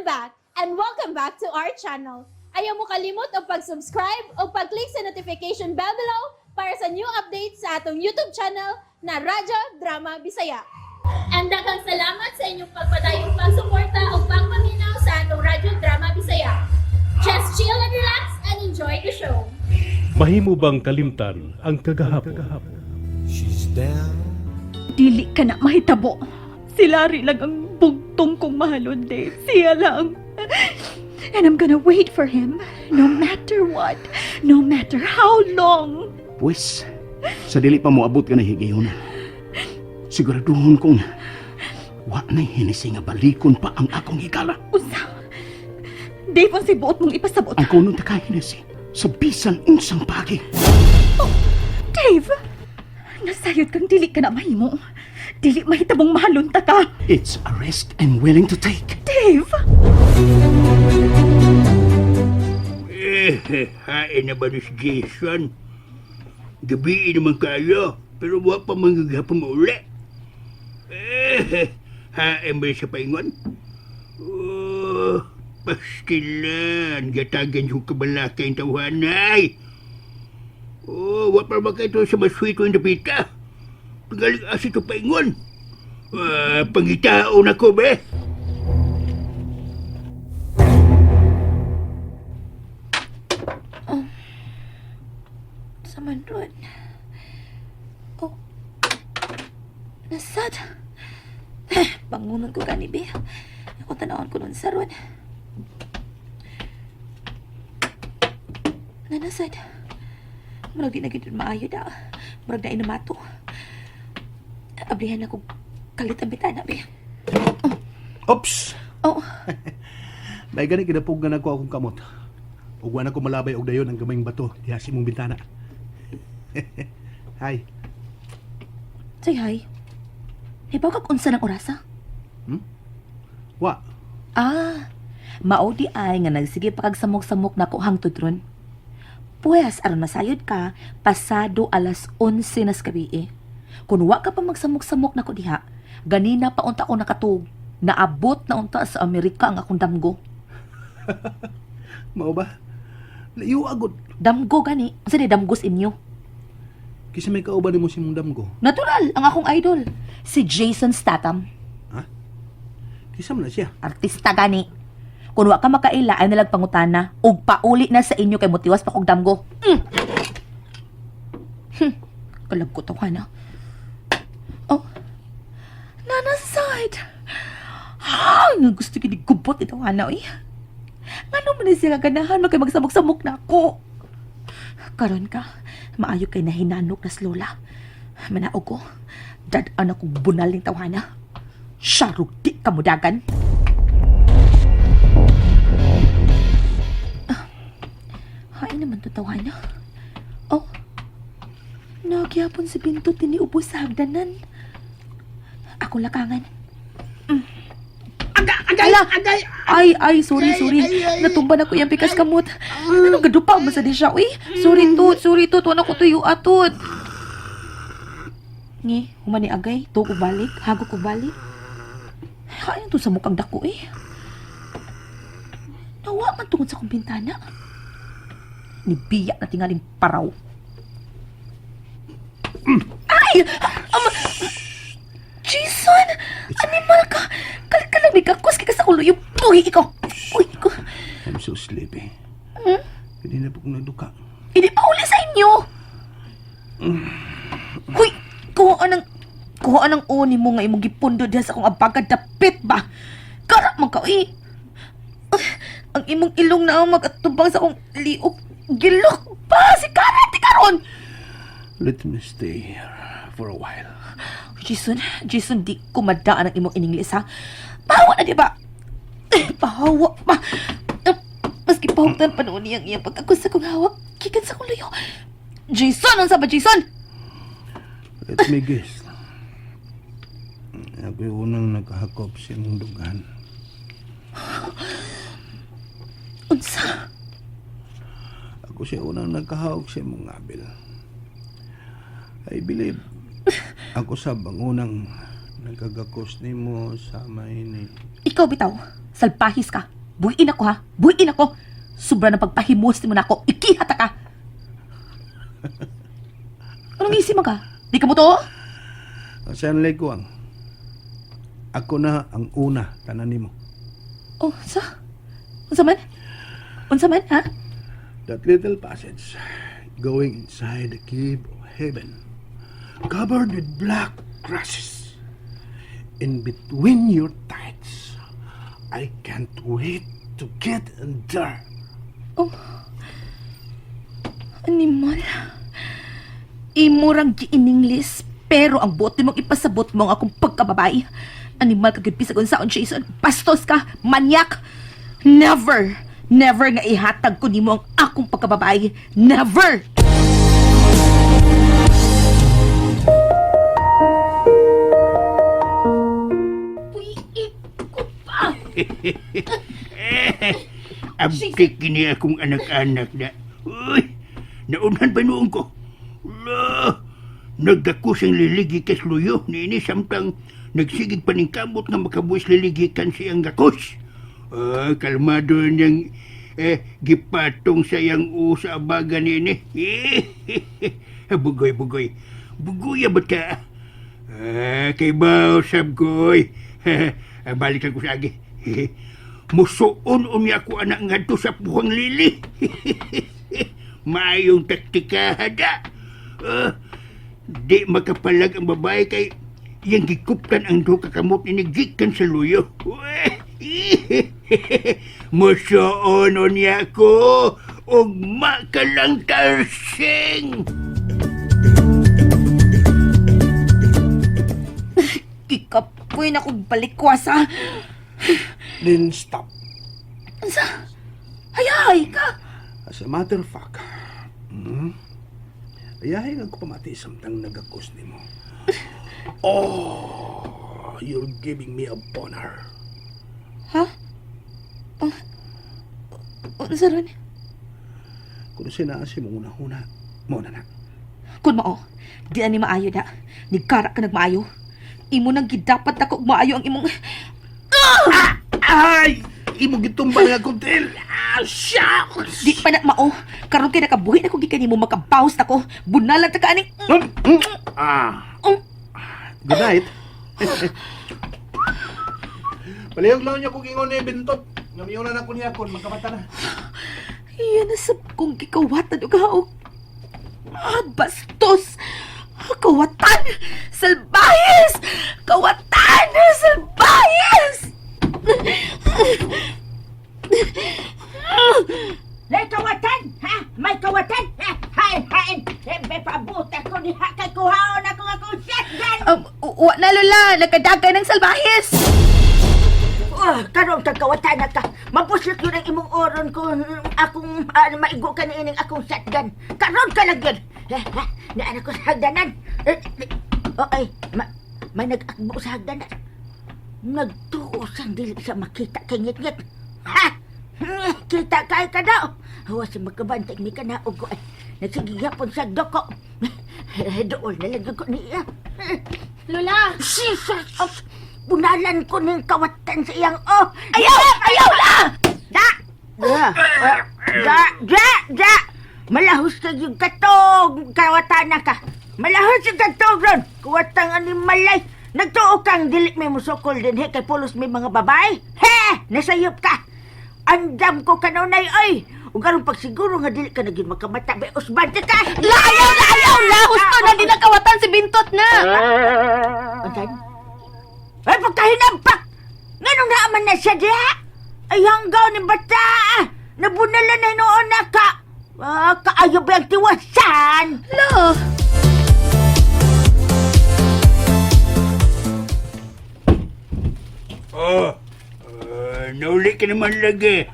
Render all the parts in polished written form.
I'm back, and welcome back to our channel. Ayaw mo kalimot o pag-subscribe o pag-click sa notification bell below para sa new updates sa atong YouTube channel na Radyo Drama Bisaya. And daghang salamat sa inyong pagpadayong pagsuporta o pagpaminaw sa atong Radyo Drama Bisaya. Just chill and relax and enjoy the show. Mahimo bang kalimtan ang kagahapon? She's down. Dili ka na mahitabo. Si Larry lang ang bugtong kong mahalon, Dave. Siya lang. And I'm gonna wait for him, no matter what, no matter how long. Pues, sa dili pa mo abot ka na higayon. Siguraduhon kong wa na'y hinisi nga balikon pa ang akong higala. Usa. Dave, ang sibuot mong ipasabot. Ang kunong takahinisi sa bisan unsang pagi. Oh, Dave! Nasayod kang dili ka na mahimo. Dili mahitabong mahalon ta ka. It's a risk I'm willing to take. Dave! Hain na ba ni si Jason? Gabi naman kayo, pero wala pa manggagapon mo ulit. Hain ba sa paingon? Oh, pastilan, gatagan yung kabalaka yung tawanay. Oh, wala pa ba kayo sa maswito yung dapita? Pagaling asa ito paingon. Pangitaon ako ba? Saman ron. Oh. Nasad. Bangunan ko gani, be. Ako tanawan ko nun sa ron. Nanasad. Murag di na gid maayo da. Murag na inamato. Ablihan ako kalit ang bitana, be. Oops! Oh, May gani kinapugan ako akong kamot. Ugwan ako malabay og dayon ang gamayng bato diha sa imong bintana. Hi. say hi. Hibaw kag unsa ng orasa? Wa. Mao di ay nga nagsige pa kag samok-samok na ko hangtod ron. Pues aron masayod ka, pasado alas 11 nas gabi. Kung wa ka pa magsamok-samok na ko diha, ganina pa unta ko nakatug. Naabot na unta sa Amerika ang akong damgo. Mao ba? Layo agod. Damgo gani, unsa ni damgos inyo? Kisa may kauban nimo si mong damgo. Natural, ang akong idol, si Jason Statham. Kisa man na siya. Artista gani. Kung wa ka makaila ay nalag pangutana ug pauli na sa inyo kay motiwas pa kog damgo. Kalag ko tawana. Oh. Nana side. Nga gusto ko digubot ito ana oy. Ngano man siya ganahan magkay magsamok-samok na ako. Karon ka, maayo kay nahinanok na lola. Manaog ko, dad-an akong bunal ning tawhana. Syarog di ka mudagan. Hain naman to tawhana. Oh, nagyapon si Bintot tiniupo sa hagdanan. Ako lakangan. Ay, sorry. Natumban ako yung pikas kamot. Anong gadupa mo sa di siya, uy? Sorry to, tuwan ako tuyo atot. Nge, humani agay, to ko balik, hago ko balik. Kaya to sa mukhang dako, eh. Nawa man tungod sa kong bintana. Nibiyak na tingaling paraw. Ay! Jason! Animal ka! Kalang may kakos kaya sa ulo yung buhi ko! I'm so sleepy. Hindi na po kong nagduka. Hindi pa uli sa inyo! Huy! Kuha ng uni mo nga imong gipundo diha sa akong abagad dapit ba? Karak man ka, eh! Ang imong ilong na ang magatubang sa akong liok. Gilok pa! Si Karat! Di karon! Let me stay here for a while. Jason, di ko madaan ang imong ininglis, ha? Pahawa na, di ba? Pahawa pa. Maski pahutan pa noon niyang iyang pagkakus sa kong hawak. Kikan sa kong layo. Jason! Ang sabi, Jason? Let me guess. Ako yung unang nakahakop sa imong dugan. Unsa? Ako siya unang nagkahawak sa imong abil. I believe ako sa bangunang Nagkagakos ni mo sa may Ikaw bitaw, salpahis ka. Buhiin ako ha, buhiin ako. Sobra ng pagpahimos mo na ako, ikihata ka. Anong isip mo ka? Di ka mo to? Saan lay ko ang ako na ang una tanan nimo. Oh, unsa man? Unsa man, ha? That little passage going inside the cave of heaven, covered with black grasses. In between your thighs, I can't wait to get in there. Oh. Animal. Imurang giininglis, pero ang bote mong ipasabot mo ang akong pagkababay. Animal kagid bisag unsaon, Jason. Bastos ka, manyak. Never, never nga ihatag ko nimo ang akong pagkababay. Never! Puiit ko pa! Abtik kini akong anak-anak na. Uy, naunhan pa noon ko. La, nagdako siyang liligikas luyo. Nini samtang nagsigig pa ning kamot nga makabuhis liligikan siyang gakos. Kalmado niyang gipatong sayang sa abaga nini. Bugoy. Bugoy abot ka. Kay bao sabgoy. Balikan ko sa agi. Musuon niya ako anak ngadto sa puhang lili. Maayong taktika hada. Di makapalag ang babae kay yang gikuptan ang duha kakamot inigikan sa luyo. Musuon niya ako og makalang tarsing. Kikapoy na kong balikwasa. Then stop. Sa hayay ka. As a matter of fact, ayahay nga ko pamati samtang nagakos ni mo. Oh, you're giving me a boner. Ha? Unsa ron? Kung sinasi mo una-una, mo na. Kun mao, di na ni maayo da. Nigkara ka nagmaayo. Imo nang gidapat ako og maayo ang imong Ay! Imo gitumbal nga kuntil! Ah, shucks! di pa na mao. Karon kay nakabuhi na ko gikan nimo makabaws na ko. Bunalan ta ka aning. Good night. Palihog lang niya kung ingon na bintot. Ngamiyon na ko niya kon magkamata na. Iyan na sab kong gikawatan og haog. Bastos! Kawatan! Salbayes! Kawatan! Salbayes! May kawatan, ha? May kawatan, ha? Hain. May pabuta ko ni kay kuhaon ako shotgun. Wa na lola, nagkadagay ng salbayes! Karong kawatan na ka. Mabusot yun ang imong oron ko. Akong maigo ka ni ining akong shotgun. Karon ka lang yun. Na anak ko sa hagdanan. May nag-akbo sa hagdanan. Nagtuo sang dili sa makita kay ngit-ngit. Ha! Kita kay ka daw. Hawa si magkabantay ni ka na ugo. Nagsigigapon sa doko. Dool na lang ko niya. Lola! Jesus! Bunalan ko ng kawatan sa iyang Ayaw na! Da! Malahos ka yung katog, kawatan na ka. Malahos yung katog ron. Kawatang animalay. Nagtuo kang dili may musukol din he kay pulos may mga babae. He! Nasayop ka. Andam ko kanunay ay. Ug aron pagsiguro nga dili ka naging makamata bay usbante ka. Ayaw na! Husto na din ang kawatan si Bintot na! Antan? Ay, pagkahinampak! Nganong naaman na siya diha? Ay, hanggaw ni bata! Nabunalan na noon na ka! Kaayo ba ang tiwasan? La! Nauli ka naman lagi.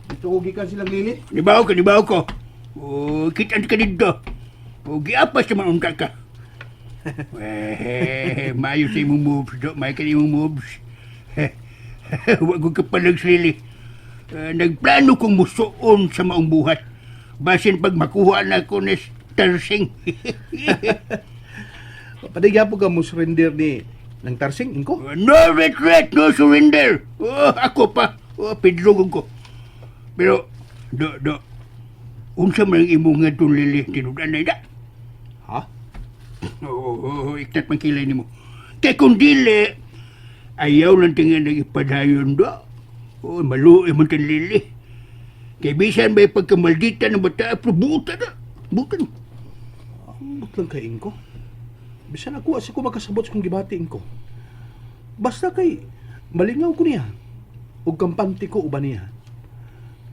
Ito ko gikan silang lilit. Nibaw ko. Kitaan ka dito. Giapas naman unta ka. Mayo sa imong moves, do. May ka imong moves. Huwag ko kapalag sili. Nagplano kong musuon sa maong buhat. Basin pag makuha na ko ni tarsing. Papadigya po ka mo surrender ni ng tarsing, Inko? No retreat, no surrender. Ako pa. Pidlugog ko. Pero, unsa man ang imo nga itong lili, tinudan na ida? Ha? Oo, iktat man kilay ni mo. Kaya kung dili, ayaw lang tingin ng ipadayon do. Maluoy mo itong lili. Kaya bisan may pagkamaldita ng bata, pero buta na. Buta na. Ambot lang kay Inko. Bisan ako, asa ko makasabot sa kong gibati, Inko. Basta kay, malingaw ko niya. O kampante ko uban niya.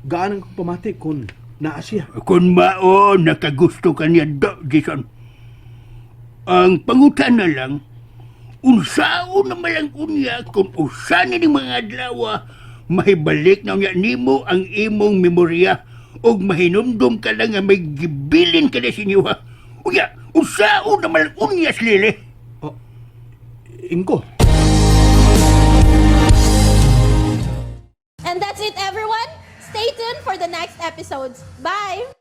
Gaan ang pamati kung naa siya. Kung mao, nakagusto ka niya do, Jason. Ang pangutan na lang, unsao na malang unya kung usan ni mga adlaw, mahibalik na niya nimo ang imong memorya o mahinumdum ka lang nga may gibilin ka na sinyo ha. Uya, unsao na malang unya slili. Inko. And that's it, everyone. Stay tuned for the next episodes. Bye!